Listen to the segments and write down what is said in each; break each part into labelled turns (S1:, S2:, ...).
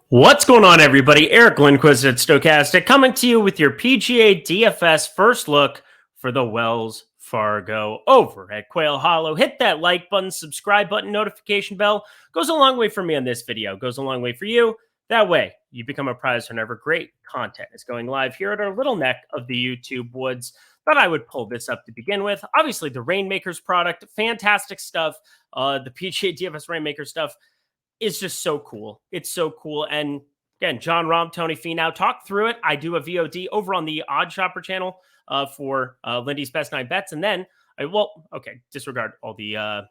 S1: What's going on, everybody? Eric Lindquist at Stokastic coming to you with your PGA DFS first look for the Wells Fargo over at Quail Hollow. Hit that like button, subscribe button, notification bell. Goes a long way for me on this video. Goes a long way for you. That way, you become a prize whenever great content is going live here at our little neck of the YouTube woods. Thought I would pull this up to begin with. Obviously, the Rainmakers product, fantastic stuff. The PGA DFS Rainmaker stuff is just so cool. It's so cool. And again, John Rahm, Tony Finau, talk through it. I do a VOD over on the Odd Shopper channel for Lindy's Best 9 Bets. And then, disregard all the,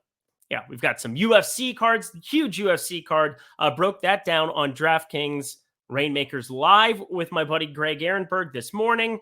S1: we've got some UFC cards, huge UFC card. Broke that down on DraftKings Rainmakers Live with my buddy Greg Ehrenberg this morning.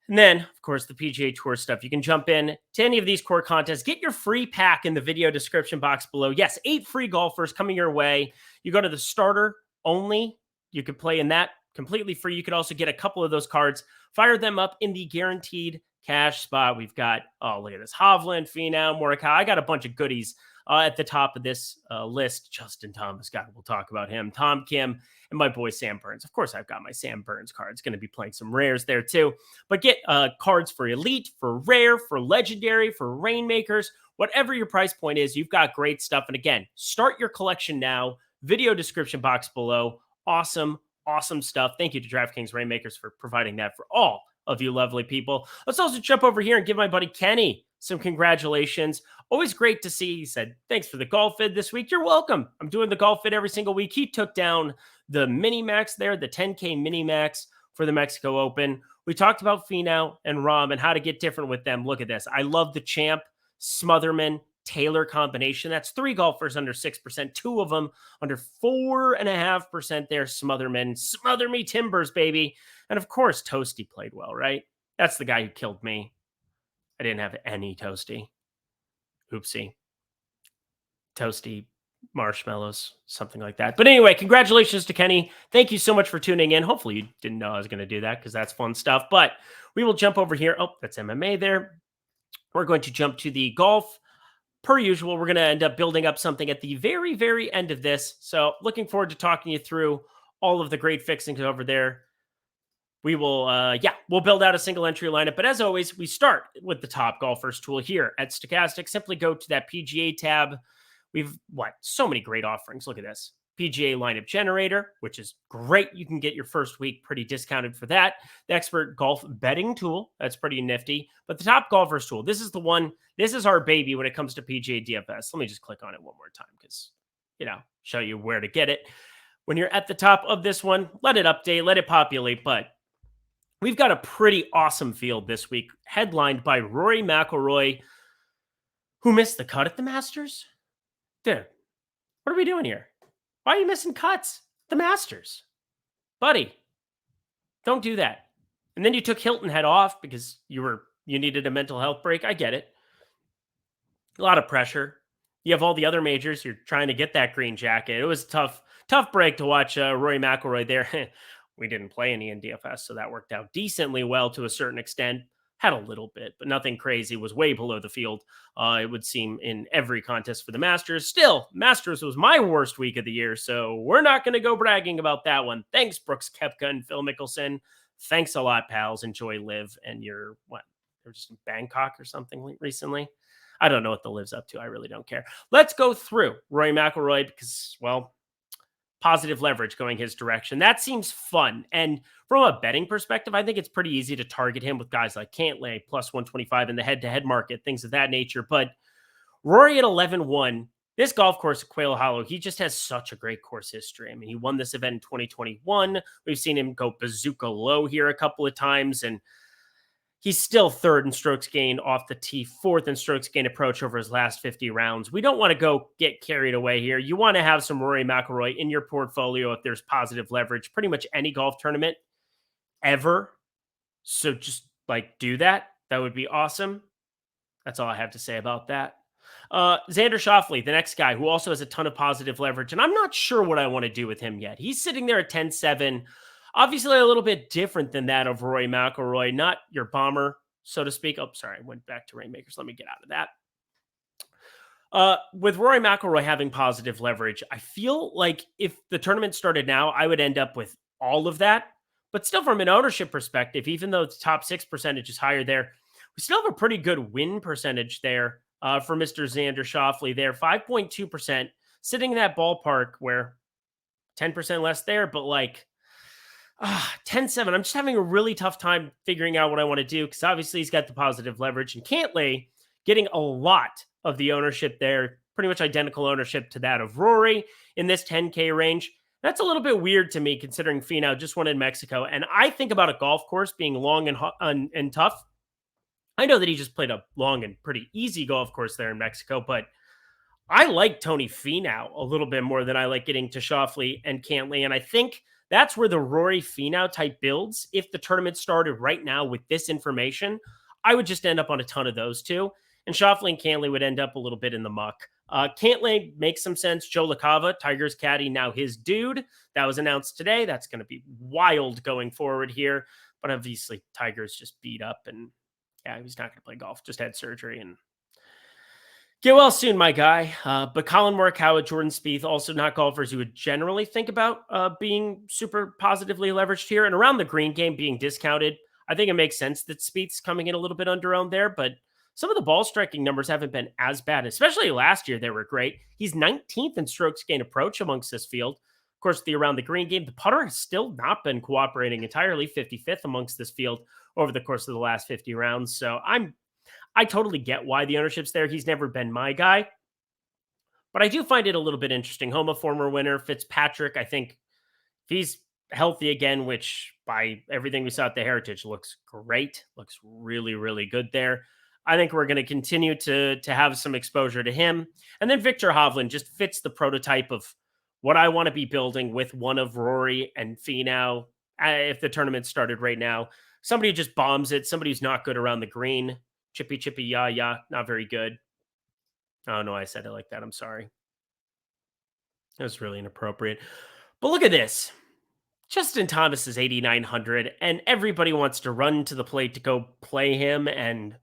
S1: And then, of course, the PGA Tour stuff. You can jump in to any of these core contests. Get your free pack in the video description box below. Yes, 8 free golfers coming your way. You go to the starter only. You could play in that completely free. You could also get a couple of those cards, fire them up in the guaranteed cash spot. We've got, look at this, Hovland, Finau, Morikawa. I got a bunch of goodies at the top of this list. Justin Thomas, God, we'll talk about him. Tom Kim, and my boy Sam Burns. Of course, I've got my Sam Burns cards. Going to be playing some rares there too. But get cards for Elite, for Rare, for Legendary, for Rainmakers. Whatever your price point is, you've got great stuff. And again, start your collection now. Video description box below. Awesome, awesome stuff. Thank you to DraftKings Rainmakers for providing that for all of you lovely people. Let's also jump over here and give my buddy Kenny some congratulations. Always great to see. He said, thanks for the golf vid this week. You're welcome. I'm doing the golf vid every single week. He took down the mini max there, the 10K mini max for the Mexico Open. We talked about Finau and Rahm and how to get different with them. Look at this. I love the Champ, Smotherman, Taylor combination. That's 3 golfers under 6%, 2 of them under 4.5% there. Smotherman, smother me timbers, baby. And of course, Toasty played well, right? That's the guy who killed me. I didn't have any Toasty. Oopsie. Toasty marshmallows, something like that. But anyway, congratulations to Kenny. Thank you so much for tuning in. Hopefully you didn't know I was going to do that because that's fun stuff. But we will jump over here. Oh, that's MMA there. We're going to jump to the golf. Per usual, we're going to end up building up something at the very, very end of this. So looking forward to talking you through all of the great fixings over there. We will, we'll build out a single entry lineup. But as always, we start with the top golfers tool here at Stokastic. Simply go to that PGA tab. We've, so many great offerings. Look at this. PGA lineup generator, which is great. You can get your first week pretty discounted for that. The expert golf betting tool. That's pretty nifty. But the top golfers tool, this is the one. This is our baby when it comes to PGA DFS. Let me just click on it one more time because, show you where to get it. When you're at the top of this one, let it update, let it populate. But we've got a pretty awesome field this week, headlined by Rory McIlroy, who missed the cut at the Masters. Dude, what are we doing here? Why are you missing cuts? The Masters. Buddy, don't do that. And then you took Hilton Head off because you needed a mental health break. I get it. A lot of pressure. You have all the other majors. You're trying to get that green jacket. It was a tough break to watch Rory McIlroy there. We didn't play any in DFS, so that worked out decently well to a certain extent. Had a little bit, but nothing crazy. Was way below the field, it would seem, in every contest for the Masters. Still, Masters was my worst week of the year, so we're not going to go bragging about that one. Thanks, Brooks Koepka and Phil Mickelson. Thanks a lot, pals. Enjoy Live. And you're just in Bangkok or something recently? I don't know what the Live's up to. I really don't care. Let's go through Rory McIlroy because, positive leverage going his direction. That seems fun. And from a betting perspective, I think it's pretty easy to target him with guys like Cantlay, plus 125 in the head-to-head market, things of that nature. But Rory at 11-1, this golf course at Quail Hollow, he just has such a great course history. I mean, he won this event in 2021. We've seen him go bazooka low here a couple of times, and he's still 3rd in strokes gained off the tee, 4th in strokes gained approach over his last 50 rounds. We don't want to go get carried away here. You want to have some Rory McIlroy in your portfolio if there's positive leverage, pretty much any golf tournament ever. So just do that. That would be awesome. That's all I have to say about that. Xander Schauffele, the next guy who also has a ton of positive leverage, and I'm not sure what I want to do with him yet. He's sitting there at 10-7. Obviously, a little bit different than that of Rory McIlroy, not your bomber, so to speak. Oh, sorry, I went back to Rainmakers. Let me get out of that. With Rory McIlroy having positive leverage, I feel like if the tournament started now, I would end up with all of that. But still, from an ownership perspective, even though the top 6% is higher there, we still have a pretty good win percentage there for Mr. Xander Schauffele there, 5.2%, sitting in that ballpark where 10% less there, but like 10-7. I'm just having a really tough time figuring out what I want to do because obviously he's got the positive leverage and Cantlay getting a lot of the ownership there, pretty much identical ownership to that of Rory in this 10K range. That's a little bit weird to me considering Finau just won in Mexico. And I think about a golf course being long and tough. I know that he just played a long and pretty easy golf course there in Mexico, but I like Tony Finau a little bit more than I like getting to Schauffele and Cantlay. And I think that's where the Rory Finau type builds, if the tournament started right now with this information, I would just end up on a ton of those two. And Schauffele and Cantlay would end up a little bit in the muck. Cantlay makes some sense. Joe LaCava, Tiger's caddy, now his dude. That was announced today. That's going to be wild going forward here. But obviously, Tiger's just beat up and yeah, he's not going to play golf. Just had surgery and get well soon, my guy. But Colin Morikawa, Jordan Spieth, also not golfers you would generally think about being super positively leveraged here. And around the green game being discounted, I think it makes sense that Spieth's coming in a little bit underowned there. But some of the ball striking numbers haven't been as bad, especially last year. They were great. He's 19th in strokes gained approach amongst this field. Of course, the around the green game, the putter has still not been cooperating entirely, 55th amongst this field over the course of the last 50 rounds. So I totally get why the ownership's there. He's never been my guy. But I do find it a little bit interesting. Homa, former winner, Fitzpatrick, I think if he's healthy again, which by everything we saw at the Heritage looks great, looks really, really good there. I think we're going to continue to have some exposure to him. And then Victor Hovland just fits the prototype of what I want to be building with one of Rory and Finau. If the tournament started right now, somebody who just bombs it, somebody who's not good around the green. Chippy, yeah, not very good. Oh, no, I said it like that. I'm sorry. That was really inappropriate. But look at this. Justin Thomas is 8,900, and everybody wants to run to the plate to go play him. And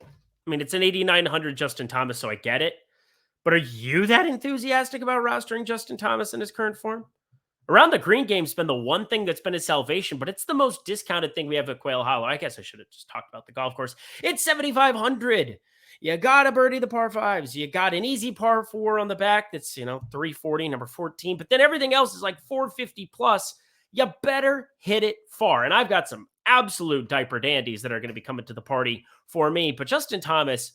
S1: I mean, it's an 8,900 Justin Thomas, so I get it. But are you that enthusiastic about rostering Justin Thomas in his current form? Around the green game's been the one thing that's been his salvation, but it's the most discounted thing we have at Quail Hollow. I guess I should have just talked about the golf course. It's 7,500. You got to birdie the par fives. You got an easy par four on the back that's, 340, number 14. But then everything else is like 450 plus. You better hit it far. And I've got some absolute diaper dandies that are going to be coming to the party for me. But Justin Thomas,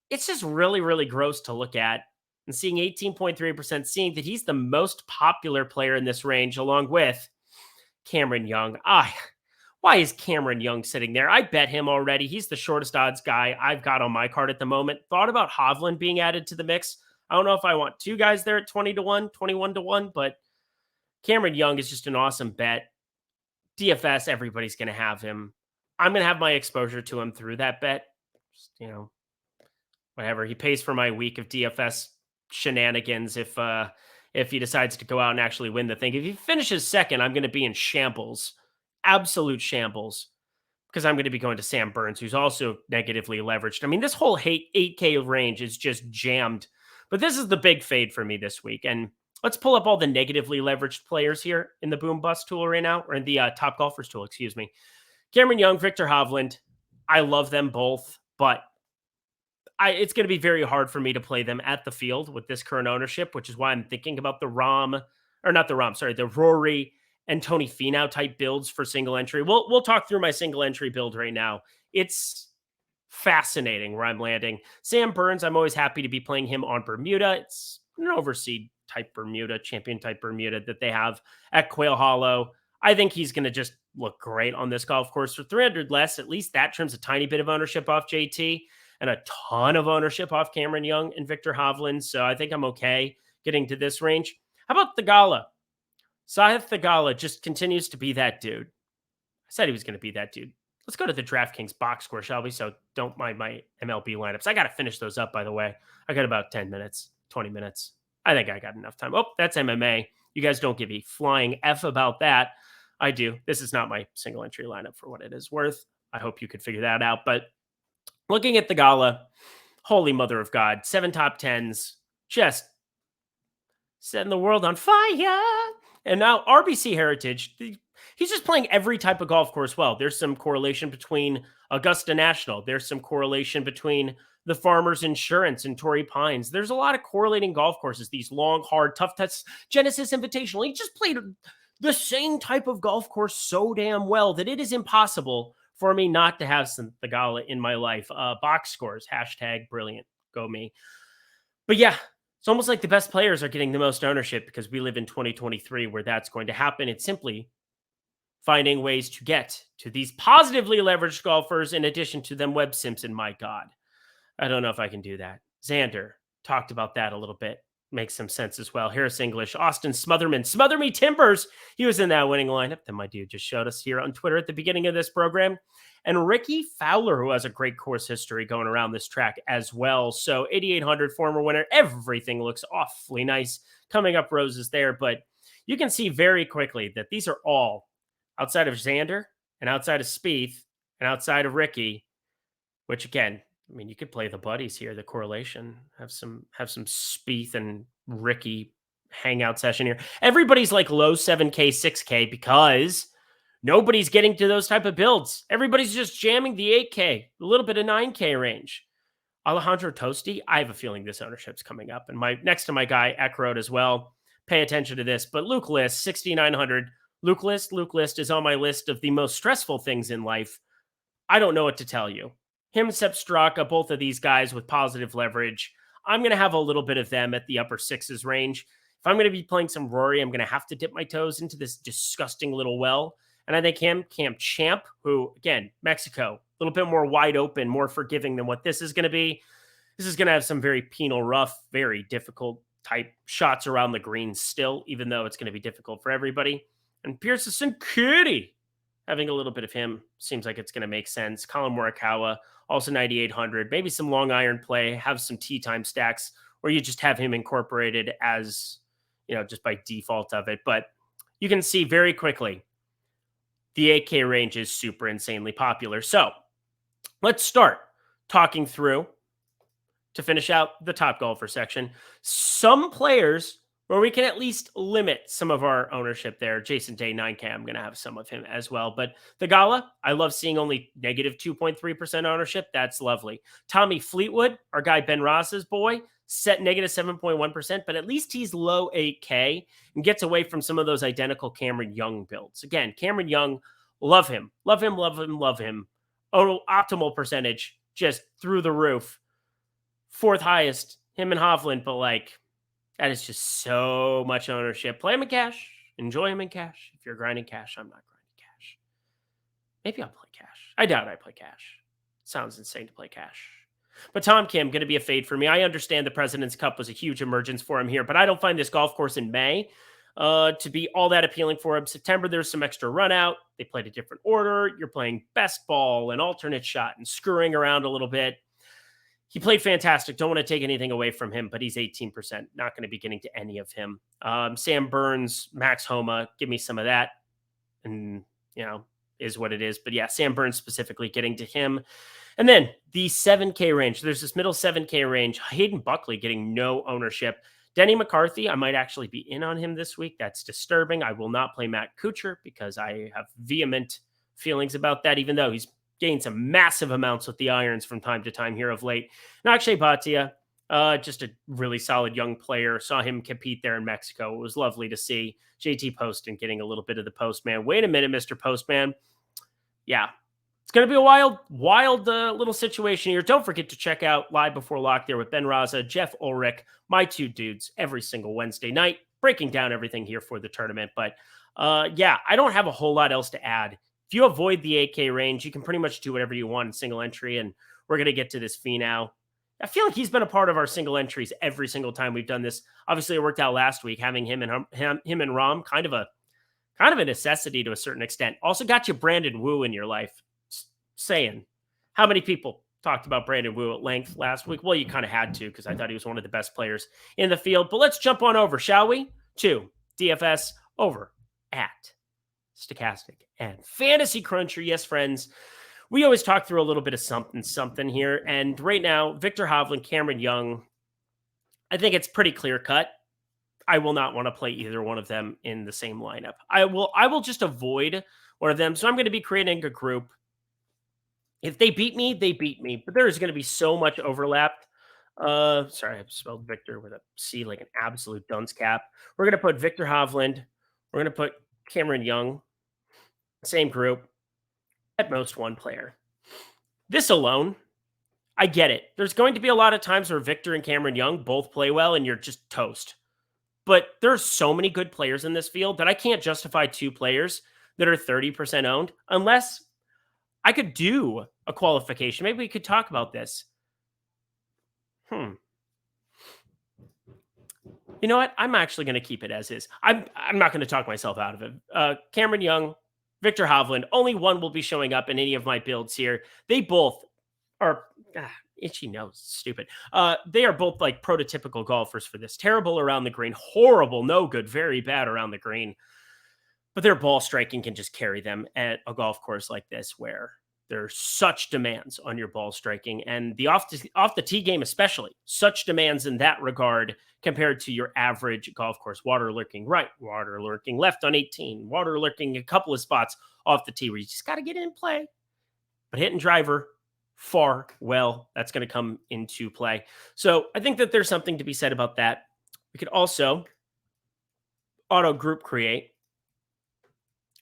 S1: it's just really, really gross to look at. And seeing 18.3%, seeing that he's the most popular player in this range, along with Cameron Young. Why is Cameron Young sitting there? I bet him already. He's the shortest odds guy I've got on my card at the moment. Thought about Hovland being added to the mix. I don't know if I want two guys there at 20-1, 21-1, but Cameron Young is just an awesome bet. DFS, everybody's going to have him. I'm going to have my exposure to him through that bet. Just, whatever. He pays for my week of DFS shenanigans if he decides to go out and actually win the thing. If he finishes second, I'm going to be in shambles, absolute shambles, because I'm going to be going to Sam Burns, who's also negatively leveraged. I mean, this whole 8K range is just jammed, but this is the big fade for me this week. And let's pull up all the negatively leveraged players here in the Boom Bust tool right now, or in the Top Golfers tool, excuse me. Cameron Young, Victor Hovland. I love them both, but it's going to be very hard for me to play them at the field with this current ownership, which is why I'm thinking about the Rory and Tony Finau type builds for single entry. We'll talk through my single entry build right now. It's fascinating where I'm landing. Sam Burns, I'm always happy to be playing him on Bermuda. It's an overseed type Bermuda, champion type Bermuda that they have at Quail Hollow. I think he's going to just look great on this golf course for 300 less. At least that trims a tiny bit of ownership off JT. And a ton of ownership off Cameron Young and Victor Hovland. So I think I'm okay getting to this range. How about Theegala? Sahith Theegala just continues to be that dude. I said he was going to be that dude. Let's go to the DraftKings box score, shall we? So don't mind my MLB lineups. I got to finish those up, by the way. I got about 10 minutes, 20 minutes. I think I got enough time. Oh, that's MMA. You guys don't give a flying F about that. I do. This is not my single entry lineup for what it is worth. I hope you could figure that out. But looking at Theegala, Holy mother of God. 7 top 10s. Just setting the world on fire. And now RBC Heritage, he's just playing every type of golf course well. There's some correlation between Augusta National. There's some correlation between the Farmers Insurance and Torrey Pines. There's a lot of correlating golf courses, these long, hard, tough tests. Genesis Invitational, he just played the same type of golf course so damn well that it is impossible for me not to have some Theegala in my life. Box scores, hashtag brilliant. Go me. But yeah, it's almost like the best players are getting the most ownership because we live in 2023 where that's going to happen. It's simply finding ways to get to these positively leveraged golfers in addition to them Webb Simpson. My God, I don't know if I can do that. Xander talked about that a little bit. Makes some sense as well. Harris English, Austin Smotherman, Smother Me Timbers. He was in that winning lineup that my dude just showed us here on Twitter at the beginning of this program. And Ricky Fowler, who has a great course history going around this track as well. So 8,800 former winner. Everything looks awfully nice. Coming up roses there. But you can see very quickly that these are all outside of Xander and outside of Spieth and outside of Ricky, which again, I mean, you could play the buddies here, the correlation, have some Spieth and Ricky hangout session here. Everybody's like low 7K, 6K because nobody's getting to those type of builds. Everybody's just jamming the 8K, a little bit of 9K range. Alejandro Tosti, I have a feeling this ownership's coming up. And my next to my guy, Eckroad as well. Pay attention to this. But Luke List, 6,900. Luke List is on my list of the most stressful things in life. I don't know what to tell you. Him, Sepp Straka, both of these guys with positive leverage. I'm going to have a little bit of them at the upper sixes range. If I'm going to be playing some Rory, I'm going to have to dip my toes into this disgusting little well. And I think him, Cam Champ, who, again, Mexico, a little bit more wide open, more forgiving than what this is going to be. This is going to have some very penal rough, very difficult type shots around the green still, even though it's going to be difficult for everybody. And Pearson Kitty, having a little bit of him seems like it's going to make sense. Colin Morikawa, also 9,800. Maybe some long iron play, have some tee time stacks, or you just have him incorporated as, just by default of it. But you can see very quickly the 8K range is super insanely popular. So let's start talking through, to finish out the top golfer section, some players where we can at least limit some of our ownership there. Jason Day, 9K, I'm going to have some of him as well. But Theegala, I love seeing only negative 2.3% ownership. That's lovely. Tommy Fleetwood, our guy Ben Ross's boy, set negative 7.1%, but at least he's low 8K and gets away from some of those identical Cameron Young builds. Again, Cameron Young, love him. Love him, love him, love him. Oh, optimal percentage, just through the roof. Fourth highest, him and Hovland, but that is just so much ownership. Play him in cash. Enjoy him in cash. If you're grinding cash, I'm not grinding cash. Maybe I'll play cash. I doubt I play cash. Sounds insane to play cash. But Tom Kim, going to be a fade for me. I understand the President's Cup was a huge emergence for him here, but I don't find this golf course in May to be all that appealing for him. September, there's some extra run out. They played a different order. You're playing best ball and alternate shot and screwing around a little bit. He played fantastic. Don't want to take anything away from him, but he's 18%. Not going to be getting to any of him. Sam Burns, Max Homa, give me some of that. And, is what it is. But yeah, Sam Burns specifically getting to him. And then the 7K range. There's this middle 7K range. Hayden Buckley getting no ownership. Denny McCarthy, I might actually be in on him this week. That's disturbing. I will not play Matt Kuchar because I have vehement feelings about that, even though he's gained some massive amounts with the irons from time to time here of late. And Akshay Bhatia, just a really solid young player. Saw him compete there in Mexico. It was lovely to see. JT Poston getting a little bit of the Postman. Wait a minute, Mr. Postman. Yeah, it's going to be a wild little situation here. Don't forget to check out Live Before Lock there with Ben Raza, Jeff Ulrich, my two dudes, every single Wednesday night, breaking down everything here for the tournament. But yeah, I don't have a whole lot else to add. If you avoid the 8K range, you can pretty much do whatever you want in single entry. And we're going to get to this Finau. I feel like he's been a part of our single entries every single time we've done this. Obviously, it worked out last week, having him and Rom, kind of a necessity to a certain extent. Also got you Brandon Wu in your life. Saying, how many people talked about Brandon Wu at length last week? Well, you kind of had to because I thought he was one of the best players in the field. But let's jump on over, shall we, to DFS over at Stokastic and Fantasy Cruncher. Yes, friends, we always talk through a little bit of something here. And right now, Victor Hovland, Cameron Young, I think it's pretty clear cut. I will not want to play either one of them in the same lineup. I will just avoid one of them. So I'm going to be creating a group. If they beat me, they beat me. But there is going to be so much overlap. Sorry, I spelled Victor with a C like an absolute dunce cap. We're going to put Victor Hovland. We're going to put Cameron Young. Same group. At most one player. This alone, I get it. There's going to be a lot of times where Victor and Cameron Young both play well and you're just toast. But there's so many good players in this field that I can't justify two players that are 30% owned unless I could do a qualification. Maybe we could talk about this. You know what? I'm actually going to keep it as is. I'm not going to talk myself out of it. Cameron Young, Victor Hovland, only one will be showing up in any of my builds here. They both are itchy nose, stupid. They are both like prototypical golfers for this. Terrible around the green, horrible, no good, very bad around the green. But their ball striking can just carry them at a golf course like this where there's such demands on your ball striking and the off the tee game, especially such demands in that regard compared to your average golf course. Water lurking right, water lurking left on 18, water lurking a couple of spots off the tee where you just got to get in play. But hitting driver far well, that's going to come into play. So I think that there's something to be said about that. We could also auto group create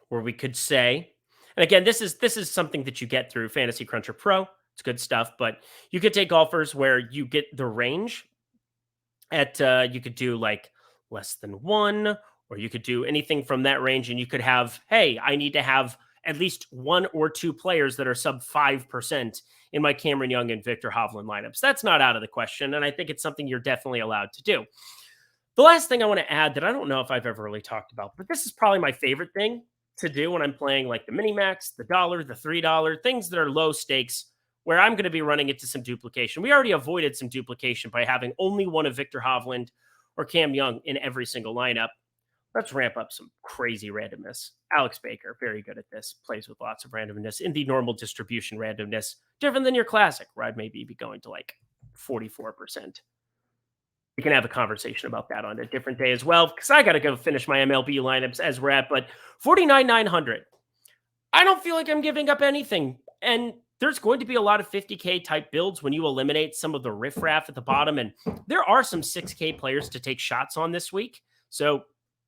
S1: where we could say, and again, this is something that you get through Fantasy Cruncher Pro. It's good stuff, but you could take golfers where you get the range at, you could do like less than one, or you could do anything from that range. And you could have, hey, I need to have at least one or two players that are sub 5% in my Cameron Young and Victor Hovland lineups. That's not out of the question. And I think it's something you're definitely allowed to do. The last thing I want to add that I don't know if I've ever really talked about, but this is probably my favorite thing to do when I'm playing like the mini max, the $1, the $3, things that are low stakes, where I'm going to be running into some duplication. We already avoided some duplication by having only one of Victor Hovland or Cam Young in every single lineup. Let's ramp up some crazy randomness. Alex Baker, very good at this, plays with lots of randomness in the normal distribution randomness, different than your classic, where I'd maybe be going to like 44%. We can have a conversation about that on a different day as well, because I got to go finish my MLB lineups as we're at, but 49,900. I don't feel like I'm giving up anything. And there's going to be a lot of 50K type builds when you eliminate some of the riffraff at the bottom. And there are some 6K players to take shots on this week. So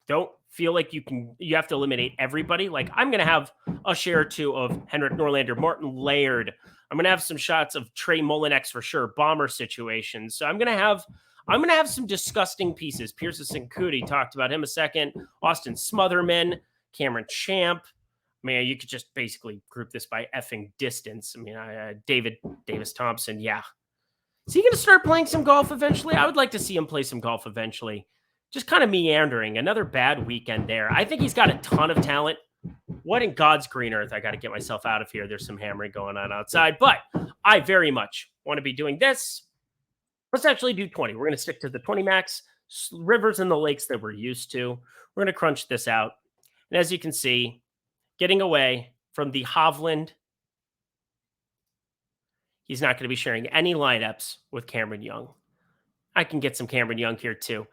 S1: don't feel like you have to eliminate everybody. Like I'm going to have a share or two of Henrik Norlander, Martin Laird. I'm going to have some shots of Trey Molinex for sure, bomber situations. So I'm going to have some disgusting pieces. Pierce Sincuti, talked about him a second. Austin Smotherman, Cameron Champ. Man, you could just basically group this by effing distance. I mean, David Davis Thompson, yeah. Is he going to start playing some golf eventually? I would like to see him play some golf eventually. Just kind of meandering. Another bad weekend there. I think he's got a ton of talent. What in God's green earth? I got to get myself out of here. There's some hammering going on outside, but I very much want to be doing this. Let's actually do 20. We're going to stick to the 20 max rivers and the lakes that we're used to. We're going to crunch this out. And as you can see, getting away from the Hovland, he's not going to be sharing any lineups with Cameron Young. I can get some Cameron Young here too.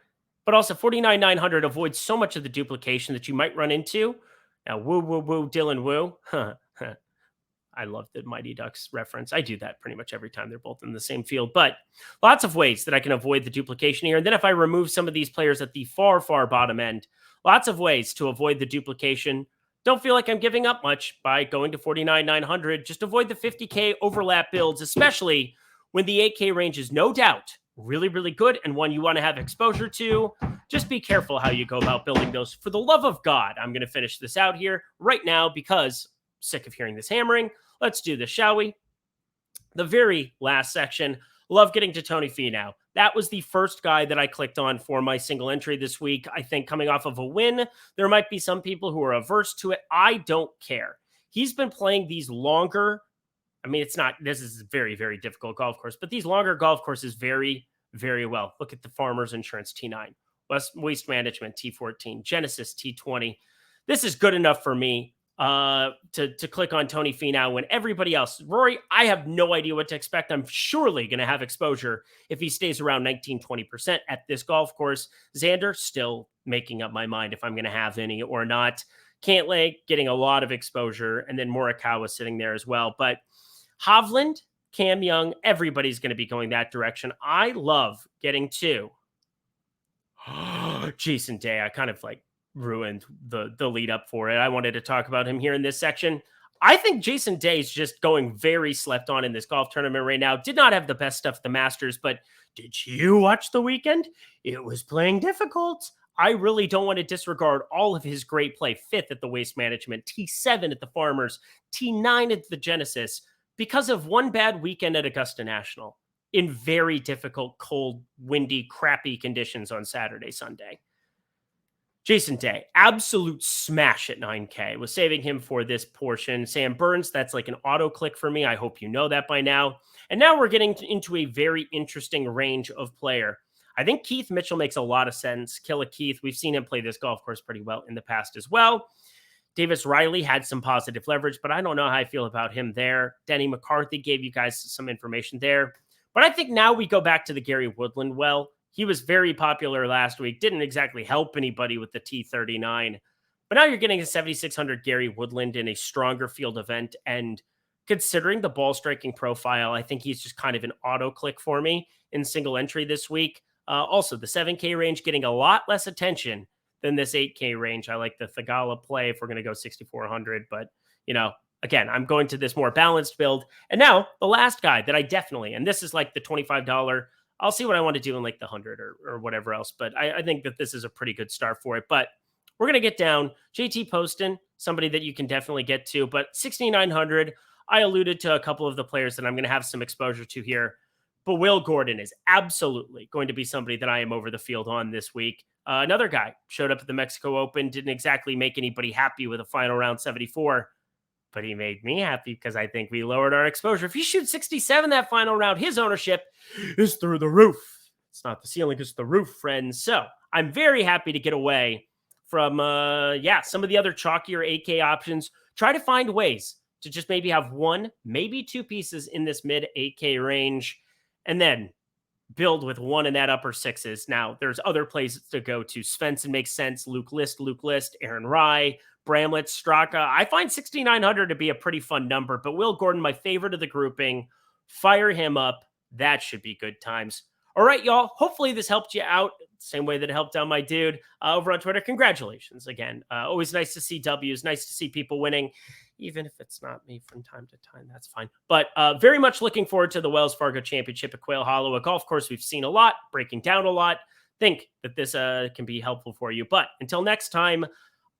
S1: But also 49,900 avoids so much of the duplication that you might run into. Now, woo, woo, woo, Dylan Woo. I love the Mighty Ducks reference. I do that pretty much every time they're both in the same field. But lots of ways that I can avoid the duplication here. And then if I remove some of these players at the far, far bottom end, lots of ways to avoid the duplication. Don't feel like I'm giving up much by going to 49,900. Just avoid the 50K overlap builds, especially when the 8K range is no doubt really, really good and one you want to have exposure to. Just be careful how you go about building those. For the love of God, I'm going to finish this out here right now because I'm sick of hearing this hammering. Let's do this, shall we? The very last section. Love getting to Tony Finau. That was the first guy that I clicked on for my single entry this week. I think coming off of a win, there might be some people who are averse to it. I don't care. He's been playing these longer. I mean, this is a very, very difficult golf course, but these longer golf courses very, very well. Look at the Farmers Insurance T9, Waste Management T14, Genesis T20. This is good enough for me. to click on Tony Finau when everybody else, Rory, I have no idea what to expect. I'm surely going to have exposure if he stays around 19-20% at this golf course. Xander, still making up my mind if I'm going to have any or not. Cantlay getting a lot of exposure, and then Morikawa sitting there as well. But Hovland, Cam Young, everybody's going to be going that direction. I love getting to Jason Day. I kind of ruined the lead up for it. I wanted to talk about him here in this section. I think Jason Day is just going very slept on in this golf tournament right now. Did not have the best stuff at the Masters, but did you watch the weekend? It was playing difficult. I really don't want to disregard all of his great play. 5th at the Waste Management, T7 at the Farmers, T9 at the Genesis, because of one bad weekend at Augusta National in very difficult, cold, windy, crappy conditions on Saturday, Sunday. Jason Day, absolute smash at 9K. Was saving him for this portion. Sam Burns, that's like an auto click for me. I hope you know that by now. And now we're getting into a very interesting range of player. I think Keith Mitchell makes a lot of sense. Killer Keith, we've seen him play this golf course pretty well in the past as well. Davis Riley had some positive leverage, but I don't know how I feel about him there. Denny McCarthy gave you guys some information there. But I think now we go back to the Gary Woodland well. He was very popular last week. Didn't exactly help anybody with the T39. But now you're getting a 7,600 Gary Woodland in a stronger field event. And considering the ball striking profile, I think he's just kind of an auto click for me in single entry this week. Also, the 7K range getting a lot less attention than this 8K range. I like the Thagala play if we're going to go 6,400. But, again, I'm going to this more balanced build. And now the last guy that I definitely, and this is like the $25, I'll see what I want to do in like the 100 or whatever else. But I think that this is a pretty good start for it. But we're going to get down JT Poston, somebody that you can definitely get to. But 6,900, I alluded to a couple of the players that I'm going to have some exposure to here. But Will Gordon is absolutely going to be somebody that I am over the field on this week. Another guy showed up at the Mexico Open, didn't exactly make anybody happy with a final round 74. But he made me happy because I think we lowered our exposure. If he shoots 67 that final round, his ownership is through the roof. It's not the ceiling, it's the roof, friends. So I'm very happy to get away from, some of the other chalkier 8K options. Try to find ways to just maybe have one, maybe two pieces in this mid 8K range, and then build with one in that upper sixes. Now, there's other places to go to. Svensson makes sense. Luke List, Aaron Rye, Bramlett, Straka. I find 6,900 to be a pretty fun number, but Will Gordon, my favorite of the grouping. Fire him up. That should be good times. All right, y'all. Hopefully this helped you out. Same way that it helped out my dude over on Twitter. Congratulations again. Always nice to see W's. Nice to see people winning, even if it's not me from time to time. That's fine. But very much looking forward to the Wells Fargo Championship at Quail Hollow, a golf course we've seen a lot, breaking down a lot. Think that this can be helpful for you. But until next time,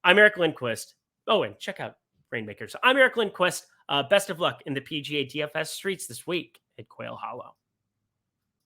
S1: I'm Eric Lindquist. Oh, and check out Rainmakers. I'm Eric Lindquist. Best of luck in the PGA DFS streets this week at Quail Hollow.